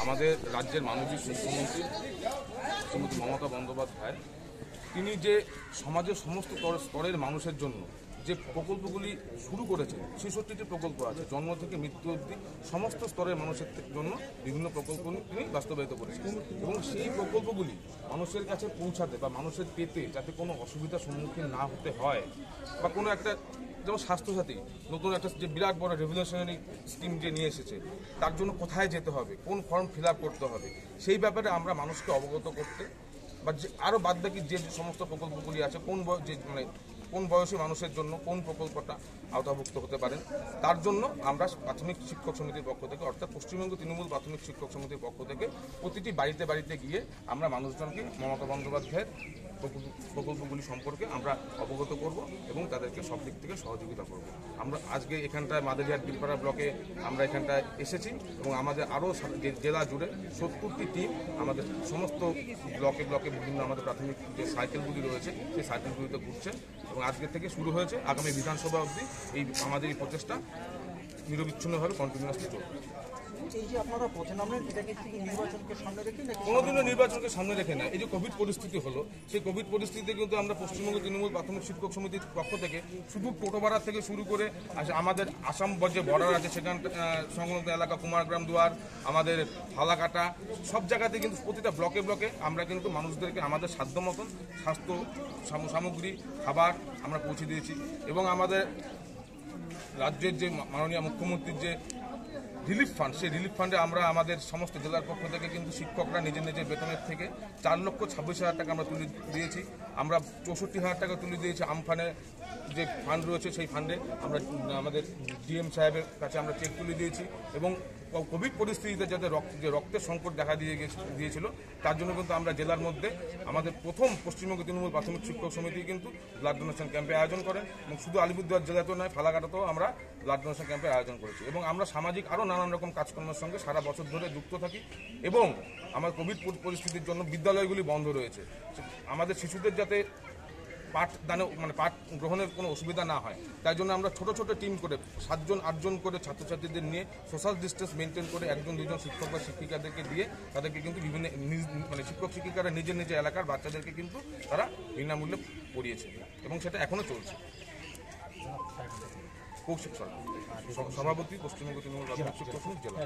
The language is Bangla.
আমাদের রাজ্যের মাননীয় মুখ্যমন্ত্রী শ্রীমতী মমতা বন্দ্যোপাধ্যায় তিনি যে সমাজের সমস্ত স্তরের মানুষের জন্য যে প্রকল্পগুলি শুরু করেছেন, ৬৬টি প্রকল্প আছে, জন্ম থেকে মৃত্যু অবধি সমস্ত স্তরের মানুষের জন্য বিভিন্ন প্রকল্প তিনি বাস্তবায়িত করেছেন। এবং সেই প্রকল্পগুলি মানুষের কাছে পৌঁছাতে বা মানুষের পেতে যাতে কোনো অসুবিধার সম্মুখীন না হতে হয়, বা কোনো একটা যেমন স্বাস্থ্যসাথী নতুন একটা যে বিরাট বড় রেভলিউশনারি স্কিম যে নিয়ে এসেছে, তার জন্য কোথায় যেতে হবে, কোন ফর্ম ফিল আপ করতে হবে, সেই ব্যাপারে আমরা মানুষকে অবগত করতে বা যে আরও বাদবাকি যে সমস্ত প্রকল্পগুলি আছে কোন বয়সী মানুষের জন্য কোন প্রকল্পটা আওতাভুক্ত হতে পারেন, তার জন্য আমরা প্রাথমিক শিক্ষক সমিতির পক্ষ থেকে, অর্থাৎ পশ্চিমবঙ্গ তৃণমূল প্রাথমিক শিক্ষক সমিতির পক্ষ থেকে প্রতিটি বাড়িতে বাড়িতে গিয়ে আমরা মানুষজনকে মমতা বন্দ্যোপাধ্যায়ের প্রকল্পগুলি সম্পর্কে আমরা অবগত করব এবং তাদেরকে সব দিক থেকে সহযোগিতা করব। আমরা আজকে এখানটায় মাদারিহাট বিলপাড়া ব্লকে আমরা এখানটায় এসেছি এবং আমাদের আরও জেলা জুড়ে ৭০টি টিম আমাদের সমস্ত ব্লকে ব্লকে বিভিন্ন আমাদের প্রাথমিক যে সাইকেলগুলি রয়েছে সেই সাইকেলগুলিতে ঘুরছে এবং আজকে থেকে শুরু হয়েছে আগামী বিধানসভা অবধি আমাদের এই প্রচেষ্টা নিরবিচ্ছিন্নভাবে কন্টিনিউয়াসলি চলবে। কোনোদিনও নির্বাচনকে সামনে রেখে না। এই যে কোভিড পরিস্থিতি হলো, সেই কোভিড পরিস্থিতিতে কিন্তু আমরা পশ্চিমবঙ্গ তৃণমূল প্রাথমিক শিক্ষক সমিতির পক্ষ থেকে শুধু টোটোভাড়া থেকে শুরু করে আমাদের আসাম যে বর্ডার আছে সেখান সংলগ্ন এলাকা কুমারগ্রাম দুয়ার, আমাদের ফালাকাটা, সব জায়গাতে কিন্তু প্রতিটা ব্লকে ব্লকে আমরা কিন্তু মানুষদেরকে আমাদের সাধ্য মতন স্বাস্থ্য সামগ্রী খাবার আমরা পৌঁছে দিয়েছি। এবং আমাদের রাজ্যের যে মাননীয় মুখ্যমন্ত্রীর যে রিলিফ ফান্ড, সেই রিলিফ ফান্ডে আমরা আমাদের সমস্ত জেলার পক্ষ থেকে কিন্তু শিক্ষকরা নিজের নিজের বেতনের থেকে 4,26,000 টাকা আমরা তুলে দিয়েছি। আমরা 64,000 টাকা তুলে দিয়েছি আমফানে যে ফান্ড রয়েছে, সেই ফান্ডে আমরা আমাদের ডিএম সাহেবের কাছে আমরা চেক তুলে দিয়েছি। এবং কোভিড পরিস্থিতিতে যাতে রক্তের সংকট দেখা দিয়েছিল, তার জন্য কিন্তু আমরা জেলার মধ্যে আমাদের প্রথম পশ্চিমবঙ্গ তৃণমূল প্রাথমিক শিক্ষক সমিতি কিন্তু ব্লাড ডোনেশন ক্যাম্পের আয়োজন করেন এবং শুধু আলিপুরদুয়ার জেলাতেও নয়, ফালাকাটাতেও আমরা ব্লাড ডোনেশন ক্যাম্পের আয়োজন করেছি। এবং আমরা সামাজিক আরও নানান রকম কাজকর্মের সঙ্গে সারা বছর ধরে যুক্ত থাকি। এবং আমার কোভিড পরিস্থিতির জন্য বিদ্যালয়গুলি বন্ধ রয়েছে, আমাদের শিশুদের যাতে পাঠদানে পাঠ গ্রহণের কোনো অসুবিধা না হয়, তাই জন্য আমরা ছোট ছোট টিম করে 7জন 8জন করে ছাত্রছাত্রীদের নিয়ে সোশ্যাল ডিস্টেন্স মেনটেন করে 1-2জন শিক্ষক বা শিক্ষিকাদেরকে দিয়ে তাদেরকে কিন্তু বিভিন্ন শিক্ষক শিক্ষিকারা নিজের নিজের এলাকার বাচ্চাদেরকে কিন্তু তারা বিনামূল্যে পড়িয়েছে এবং সেটা এখনও চলছে। কৌশিক সরকার, সভাপতি, পশ্চিমবঙ্গ তৃণমূল শিক্ষক সমিতি জেলা।